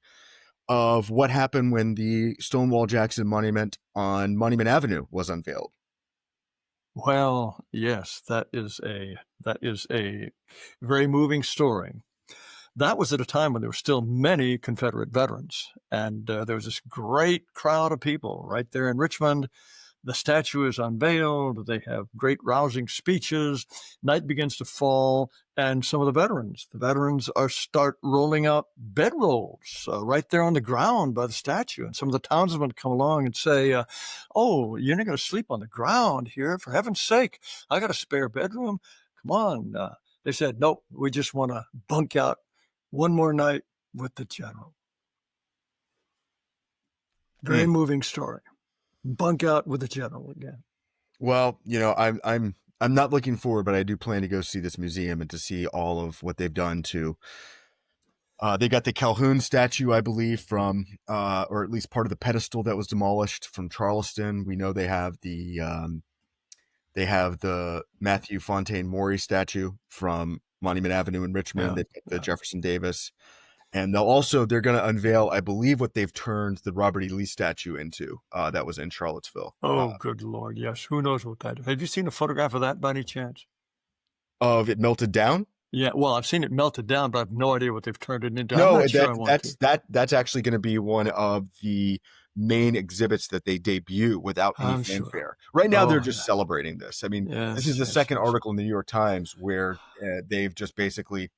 of what happened when the Stonewall Jackson Monument on Monument Avenue was unveiled. well, yes, that is a very moving story. That was at a time when there were still many Confederate veterans, and there was this great crowd of people right there in Richmond. The statue is unveiled. They have great rousing speeches. Night begins to fall, and some of the veterans start rolling out bedrolls right there on the ground by the statue. And some of the townsmen come along and say, "Oh, you're not going to sleep on the ground here, for heaven's sake! I got a spare bedroom. Come on." They said, "Nope, we just want to bunk out one more night with the general." Very moving story. Bunk out with the general again. Well, I'm not looking forward, but I do plan to go see this museum and to see all of what they've done to. They got the Calhoun statue, I believe, from, or at least part of the pedestal that was demolished from Charleston. We know they have the Matthew Fontaine Maury statue from Monument Avenue in Richmond. They've got the Jefferson Davis. And they're going to unveil, I believe, what they've turned the Robert E. Lee statue into. That was in Charlottesville. Oh, good Lord. Yes. Who knows what that is? Have you seen a photograph of that by any chance? Of it melted down? Yeah. Well, I've seen it melted down, but I have no idea what they've turned it into. No, that's actually going to be one of the main exhibits that they debut without any fanfare. Sure. Right now, they're just celebrating this. I mean, this is the second article in the New York Times where they've just basically,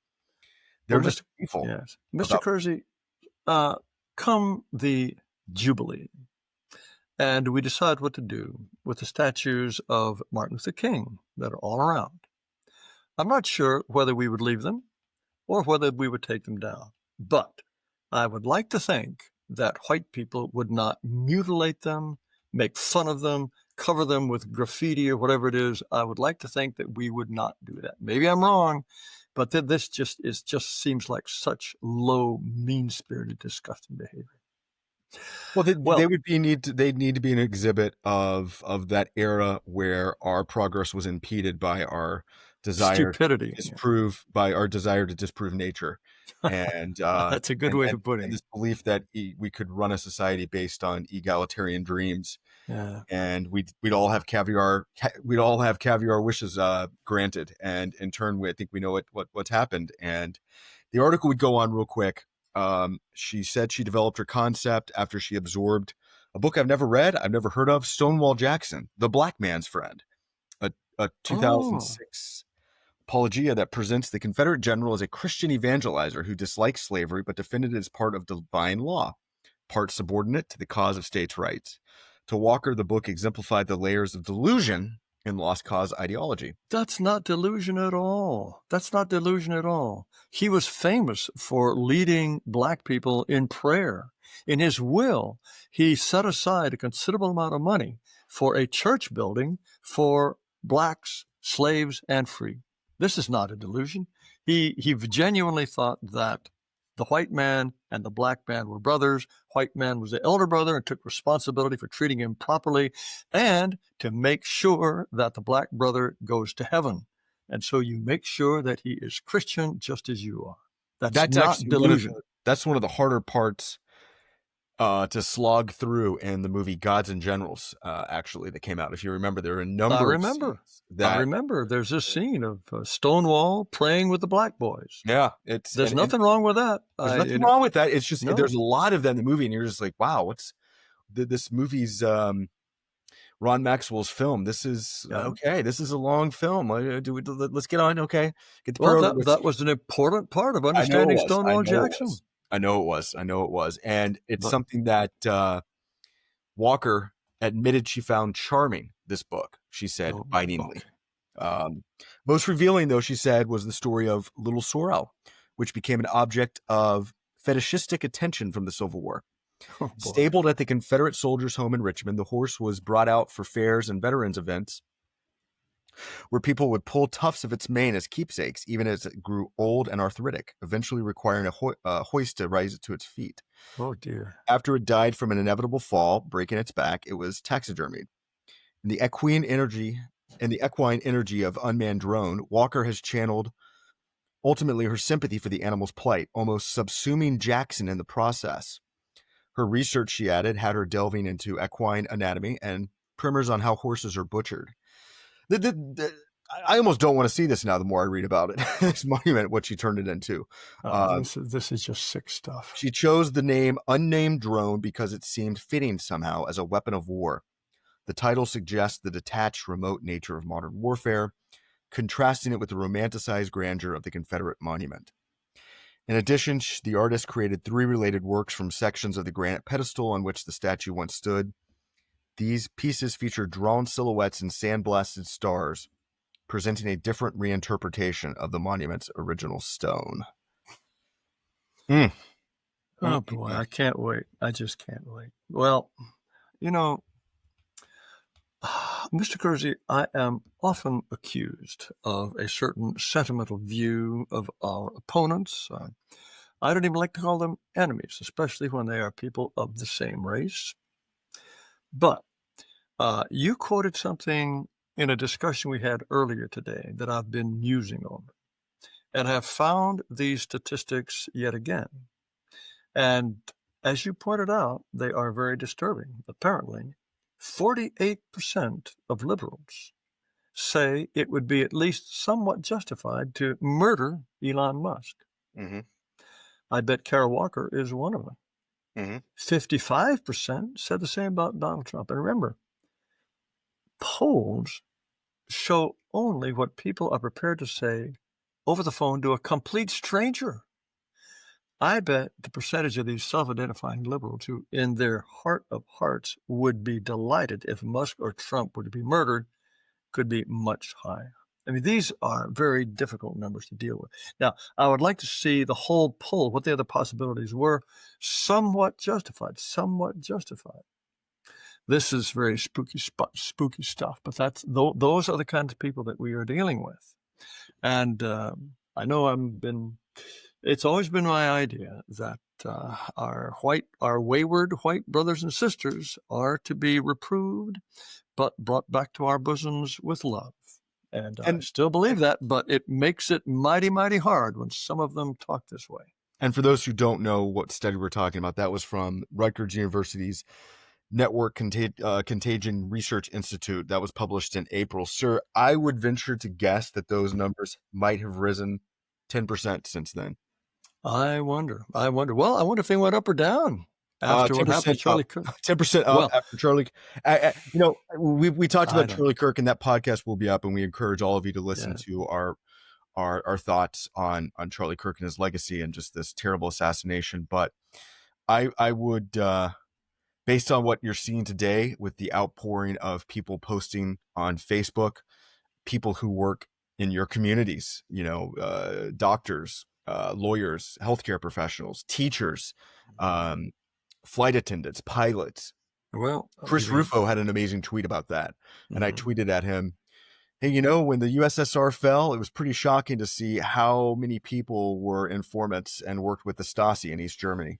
they're just people. Yes. Mr. Kersey, come the Jubilee, and we decide what to do with the statues of Martin Luther King that are all around. I'm not sure whether we would leave them or whether we would take them down, but I would like to think that white people would not mutilate them, make fun of them, cover them with graffiti or whatever it is. I would like to think that we would not do that. Maybe I'm wrong, but this just seems like such low, mean-spirited, disgusting behavior. Well, they'd need to be an exhibit of that era where our progress was impeded by our desire stupidity, by our desire to disprove nature, and that's a good way of putting it. This belief that we could run a society based on egalitarian dreams, and we'd all have caviar wishes granted, and in turn, I think we know what's happened. And the article would go on real quick. She said she developed her concept after she absorbed a book I've never read, I've never heard of, Stonewall Jackson, The Black Man's Friend, a 2006 apologia that presents the Confederate general as a Christian evangelizer who dislikes slavery but defended it as part of divine law, part subordinate to the cause of states' rights. To Walker, the book exemplified the layers of delusion in lost cause ideology. That's not delusion at all. He was famous for leading Black people in prayer. In his will, he set aside a considerable amount of money for a church building for Blacks, slaves, and free. This is not a delusion. He genuinely thought that the white man and the Black man were brothers. White man was the elder brother and took responsibility for treating him properly and to make sure that the Black brother goes to heaven. And so you make sure that he is Christian just as you are. That's not delusion. That's one of the harder parts to slog through in the movie Gods and Generals, actually, that came out. If you remember, there are a number I remember. There's this scene of Stonewall praying with the Black boys. Yeah. There's nothing wrong with that. There's nothing wrong with that. It's just, there's a lot of that in the movie, and you're just like, wow, this movie's Ron Maxwell's film. This is, okay, this is a long film. Let's get on, okay. That was an important part of understanding Stonewall Jackson. I know it was. And it's something that Walker admitted she found charming, this book, she said, bitingly. Okay. Most revealing, though, she said, was the story of Little Sorrel, which became an object of fetishistic attention from the Civil War. Stabled at the Confederate soldiers' home in Richmond, the horse was brought out for fairs and veterans events. where people would pull tufts of its mane as keepsakes, even as it grew old and arthritic, eventually requiring a hoist to raise it to its feet. Oh, dear. After it died from an inevitable fall, breaking its back, it was taxidermied. In the equine energy of Unmanned Drone, Walker has channeled ultimately her sympathy for the animal's plight, almost subsuming Jackson in the process. Her research, she added, had her delving into equine anatomy and primers on how horses are butchered. I almost don't want to see this now the more I read about it. This monument, what she turned it into. This is just sick stuff. She chose the name Unnamed Drone because it seemed fitting somehow as a weapon of war. The title suggests the detached, remote nature of modern warfare, contrasting it with the romanticized grandeur of the Confederate monument. In addition, the artist created 3 related works from sections of the granite pedestal on which the statue once stood. These pieces feature drawn silhouettes and sandblasted stars, presenting a different reinterpretation of the monument's original stone. Oh, boy, I can't wait. I just can't wait. Well, you know, Mr. Kersey, I am often accused of a certain sentimental view of our opponents. I don't even like to call them enemies, especially when they are people of the same race. But you quoted something in a discussion we had earlier today that I've been musing on, and have found these statistics yet again. And as you pointed out, they are very disturbing. Apparently, 48% of liberals say it would be at least somewhat justified to murder Elon Musk. Mm-hmm. I bet Kara Walker is one of them. Mm-hmm. 55% said the same about Donald Trump. And remember, polls show only what people are prepared to say over the phone to a complete stranger. I bet the percentage of these self-identifying liberals who, in their heart of hearts, would be delighted if Musk or Trump were to be murdered could be much higher. I mean, these are very difficult numbers to deal with. Now, I would like to see the whole poll, what the other possibilities were, somewhat justified. This is very spooky stuff, but those are the kinds of people that we are dealing with. And I know it's always been my idea that our wayward white brothers and sisters are to be reproved, but brought back to our bosoms with love. And I still believe that, but it makes it mighty, mighty hard when some of them talk this way. And for those who don't know what study we're talking about, that was from Rutgers University's Network Contagion Research Institute. That was published in April. Sir, I would venture to guess that those numbers might have risen 10% since then. I wonder. Well, I wonder if they went up or down after what happened to Charlie Kirk. 10% up after Charlie. We talked about Charlie Kirk, and that podcast will be up, and we encourage all of you to listen to our thoughts on Charlie Kirk and his legacy and just this terrible assassination. But I would, based on what you're seeing today with the outpouring of people posting on Facebook, people who work in your communities, doctors, lawyers, healthcare professionals, teachers, flight attendants, pilots. Well, Chris Rufo had an amazing tweet about that. And I tweeted at him, hey, when the USSR fell, it was pretty shocking to see how many people were informants and worked with the Stasi in East Germany.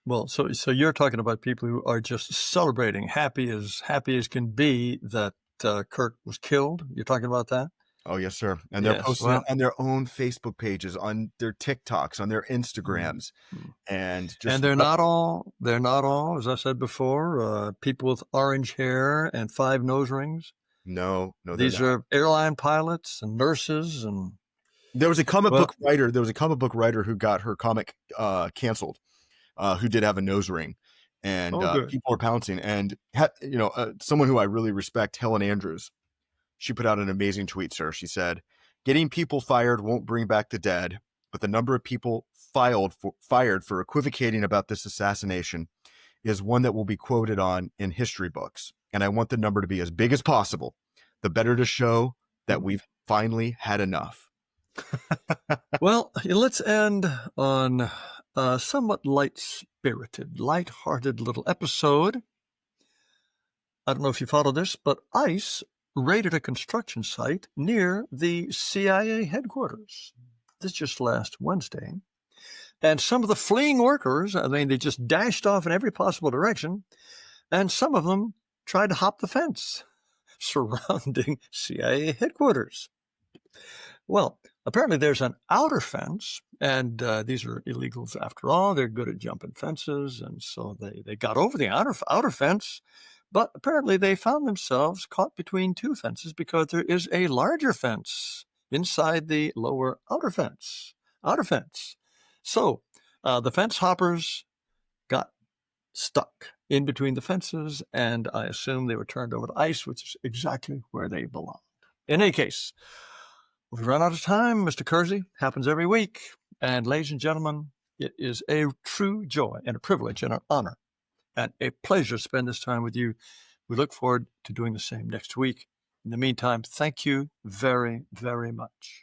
Well, so you're talking about people who are just celebrating, happy as can be that Kirk was killed. You're talking about that? Oh, yes, sir. And they're posting it on their own Facebook pages, on their TikToks, on their Instagrams. And they're not all, as I said before, people with orange hair and 5 nose rings. No. These are airline pilots and nurses. And there was a comic book writer. There was a comic book writer who got her comic canceled, who did have a nose ring. And people were pouncing. And, someone who I really respect, Helen Andrews, she put out an amazing tweet, sir. She said, getting people fired won't bring back the dead, but the number of people fired for equivocating about this assassination is one that will be quoted on in history books. And I want the number to be as big as possible, the better to show that we've finally had enough. Well, let's end on a somewhat light-spirited, light-hearted little episode. I don't know if you follow this, but ICE raided a construction site near the CIA headquarters. This just last Wednesday. And some of the fleeing workers, I mean, they just dashed off in every possible direction, and some of them tried to hop the fence surrounding CIA headquarters. Well, apparently there's an outer fence, and these are illegals after all. They're good at jumping fences, and so they got over the outer fence, but apparently they found themselves caught between two fences because there is a larger fence inside the lower outer fence. So the fence hoppers got stuck in between the fences, and I assume they were turned over to ICE, which is exactly where they belong. In any case, we've run out of time, Mr. Kersey. Happens every week. And ladies and gentlemen, it is a true joy and a privilege and an honor and a pleasure to spend this time with you. We look forward to doing the same next week. In the meantime, thank you very, very much.